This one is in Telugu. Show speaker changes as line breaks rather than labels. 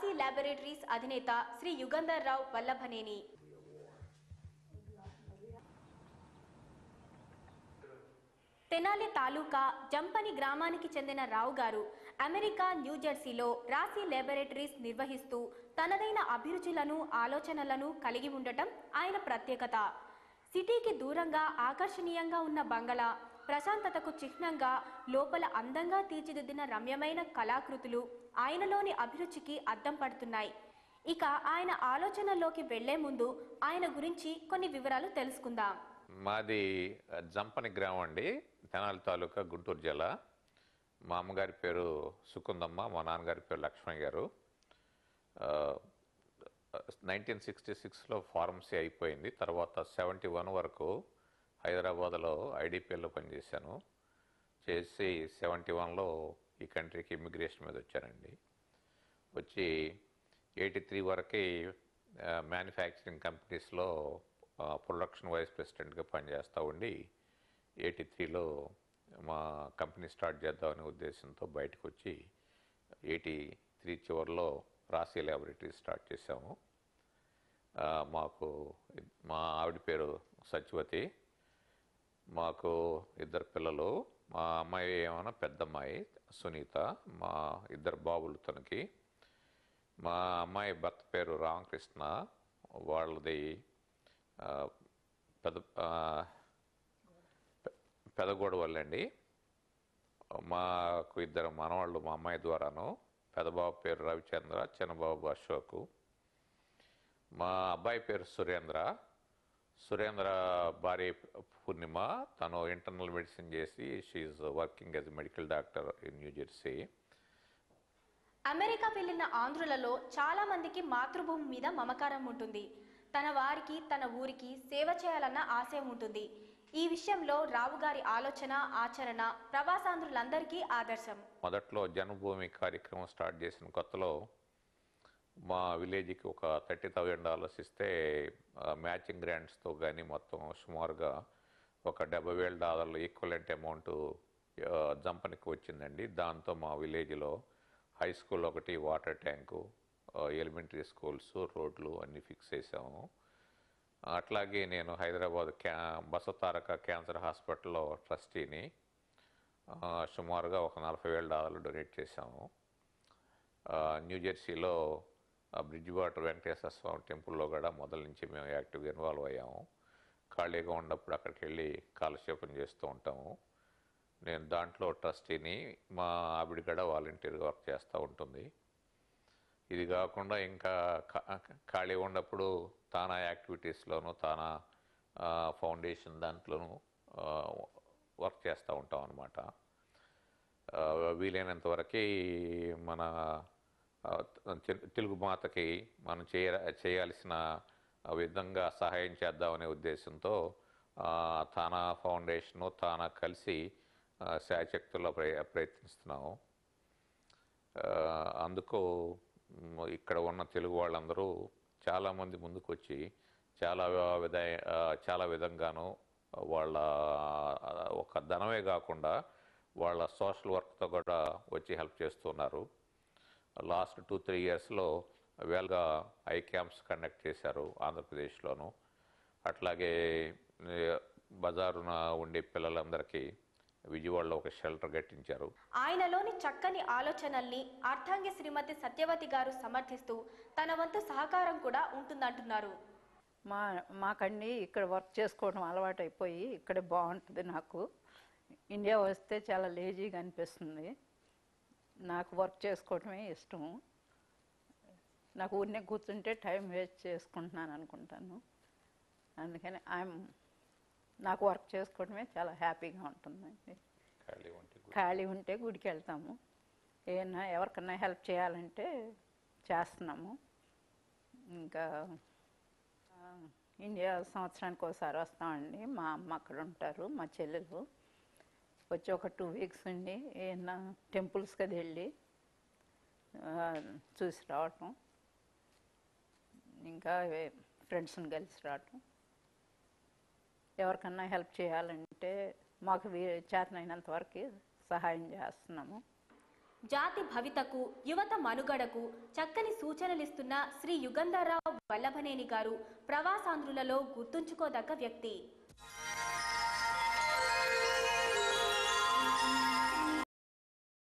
రాశి ల్యాబొరేటరీస్ అధినేత శ్రీ యుగంధర్ రావు వల్లభనేని. తెనాలి తాలూకా జంపని గ్రామానికి చెందిన రావు గారు అమెరికా న్యూజెర్సీలో రాశి ల్యాబొరేటరీస్ నిర్వహిస్తూ తనదైన అభిరుచులను ఆలోచనలను కలిగి ఉండటం ఆయన ప్రత్యేకత. సిటీకి దూరంగా ఆకర్షణీయంగా ఉన్న బంగళా, ప్రశాంతతకు చిహ్నంగా లోపల అందంగా తీర్చిదిద్దిన రమ్యమైన కళాకృతులు ఆయనలోని అభిరుచికి అద్దం పడుతున్నాయి. ఇక ఆయన ఆలోచనల్లోకి వెళ్లే ముందు ఆయన గురించి కొన్ని వివరాలు తెలుసుకుందాం.
మాది జంపని గ్రామం అండి, తెనాలి తాలూకా, గుంటూరు జిల్లా. మా అమ్మగారి పేరు సుకుందమ్మ, మా నాన్నగారి పేరు లక్ష్మణ్ గారు. 1966లో ఫార్మసీ అయిపోయింది. తర్వాత 71 వరకు హైదరాబాద్లో ఐడిపిఎల్లో పనిచేశాను. చేసి 71లో ఈ కంట్రీకి ఇమ్మిగ్రేషన్ మీద వచ్చానండి. వచ్చి 83 వరకు మ్యానుఫ్యాక్చరింగ్ కంపెనీస్లో ప్రొడక్షన్ వైస్ ప్రెసిడెంట్గా పనిచేస్తూ ఉండి 83లో మా కంపెనీ స్టార్ట్ చేద్దామనే ఉద్దేశంతో బయటకు వచ్చి 83 చివరిలో రాశి ల్యాబొరేటరీస్ స్టార్ట్ చేసాము. మా ఆవిడ పేరు సత్యవతి. మాకు 2 పిల్లలు. మా అమ్మాయి ఏమైనా పెద్దమ్మాయి సునీత, మా 2 బాబులు తనకి. మా అమ్మాయి భర్త పేరు రామకృష్ణ, వాళ్ళది పెదగోడవల్లండి. మాకు 2 మనవాళ్ళు మా అమ్మాయి ద్వారాను. పెదబాబు పేరు రవిచంద్ర, చిన్నబాబు అశోక్. మా అబ్బాయి పేరు సురేంద్ర భార్య పూర్ణిమ. తను ఇంటర్నల్ మెడిసిన్ చేసి she working as medical doctor in New Jersey.
America వెళ్లిన ఆంధ్రులలో చాలా మందికి మాతృభూమి మీద మమకారం ఉంటుంది. తన వారికి, తన ఊరికి సేవ చేయాలన్న ఆశయం ఉంటుంది. ఈ విషయంలో రావు గారి ఆలోచన, ఆచరణ ప్రవాసాంధ్రులందరికీ ఆదర్శం.
మొదట్లో జన్మభూమి కార్యక్రమం స్టార్ట్ చేసిన కొత్తలో మా విలేజ్కి ఒక $30,000 ఇస్తే మ్యాచింగ్ గ్రాంట్స్తో కానీ మొత్తం సుమారుగా ఒక $70,000 ఈక్వలెంట్ అమౌంట్ జంపనికి వచ్చిందండి. దాంతో మా విలేజ్లో హై స్కూల్ ఒకటి, వాటర్ ట్యాంకు, ఎలిమెంటరీ స్కూల్స్, రోడ్లు అన్నీ ఫిక్స్ చేసాము. అట్లాగే నేను హైదరాబాద్ బసవతారక క్యాన్సర్ హాస్పిటల్లో ట్రస్టీని. సుమారుగా ఒక $40,000 డొనేట్ చేశాము. న్యూజెర్సీలో బ్రిడ్జ్ వాటర్ వెంకటేశ్వర స్వామి టెంపుల్లో కూడా మొదల నుంచి మేము యాక్టివ్గా ఇన్వాల్వ్ అయ్యాము. ఖాళీగా ఉన్నప్పుడు అక్కడికి వెళ్ళి కాలక్షేపం చేస్తూ ఉంటాము. నేను దాంట్లో ట్రస్టీని. మా ఆవిడ కూడా వాలంటీర్గా వర్క్ చేస్తూ ఉంటుంది. ఇది కాకుండా ఇంకా ఖాళీ ఉన్నప్పుడు తానా యాక్టివిటీస్లోనూ, తానా ఫౌండేషన్ దాంట్లోనూ వర్క్ చేస్తూ ఉంటాం అన్నమాట. వీలైనంత వరకు మన తెలుగు మాతకి మనం చేయాల్సిన విధంగా సహాయం చేద్దామనే ఉద్దేశంతో తానా ఫౌండేషను, తానా కలిసి శాయశక్తుల్లో ప్రయత్నిస్తున్నాము. అందుకు ఇక్కడ ఉన్న తెలుగు వాళ్ళందరూ చాలామంది ముందుకు వచ్చి చాలా విధంగాను వాళ్ళ ఒక ధనమే కాకుండా వాళ్ళ సోషల్ వర్క్తో కూడా వచ్చి హెల్ప్ చేస్తున్నారు. లాస్ట్ 2-3 ఇయర్స్లో వేల్గా ఐ క్యాంప్స్ కండక్ట్ చేశారు ఆంధ్రప్రదేశ్లోను. అట్లాగే బజారున ఉండే పిల్లలందరికీ విజయవాడలో ఒక షెల్టర్ కట్టించారు.
ఆయనలోని చక్కని ఆలోచనల్ని అర్థంగి శ్రీమతి సత్యవతి గారు సమర్థిస్తూ తన వంతు సహకారం కూడా ఉంటుందంటున్నారు.
మాకండి ఇక్కడ వర్క్ చేసుకోవడం అలవాటు అయిపోయి ఇక్కడే బాగుంటుంది. నాకు ఇండియా వస్తే చాలా లేజీగా అనిపిస్తుంది. నాకు వర్క్ చేసుకోవడమే ఇష్టం. నాకు ఊరినే కూర్చుంటే టైం వేస్ట్ చేసుకుంటున్నాను అనుకుంటాను. అందుకని నాకు వర్క్ చేసుకోవడమే చాలా హ్యాపీగా ఉంటుందండి. ఖాళీ ఉంటే గుడికి వెళ్తాము. ఏమన్నా ఎవరికన్నా హెల్ప్ చేయాలంటే చేస్తున్నాము. ఇంకా ఇండియా సంవత్సరానికి ఒకసారి వస్తామండి. మా అమ్మ అక్కడ ఉంటారు, మా చెల్లెలు వచ్చి ఒక 2 వీక్స్ ఉండి ఏమన్నా టెంపుల్స్కి అది వెళ్ళి చూసి రావటం, ఇంకా ఫ్రెండ్స్ని కలిసి రావటం. ఎవరికన్నా హెల్ప్ చేయాలంటే మాకు చేతనైనంత వరకు సహాయం చేస్తున్నాము.
జాతి భవితకు యువత మనుగడకు చక్కని సూచనలిస్తున్న శ్రీ యుగంధర్రావు వల్లభనేని గారు ప్రవాసాంధ్రులలో గుర్తుంచుకోదగ్గ వ్యక్తి.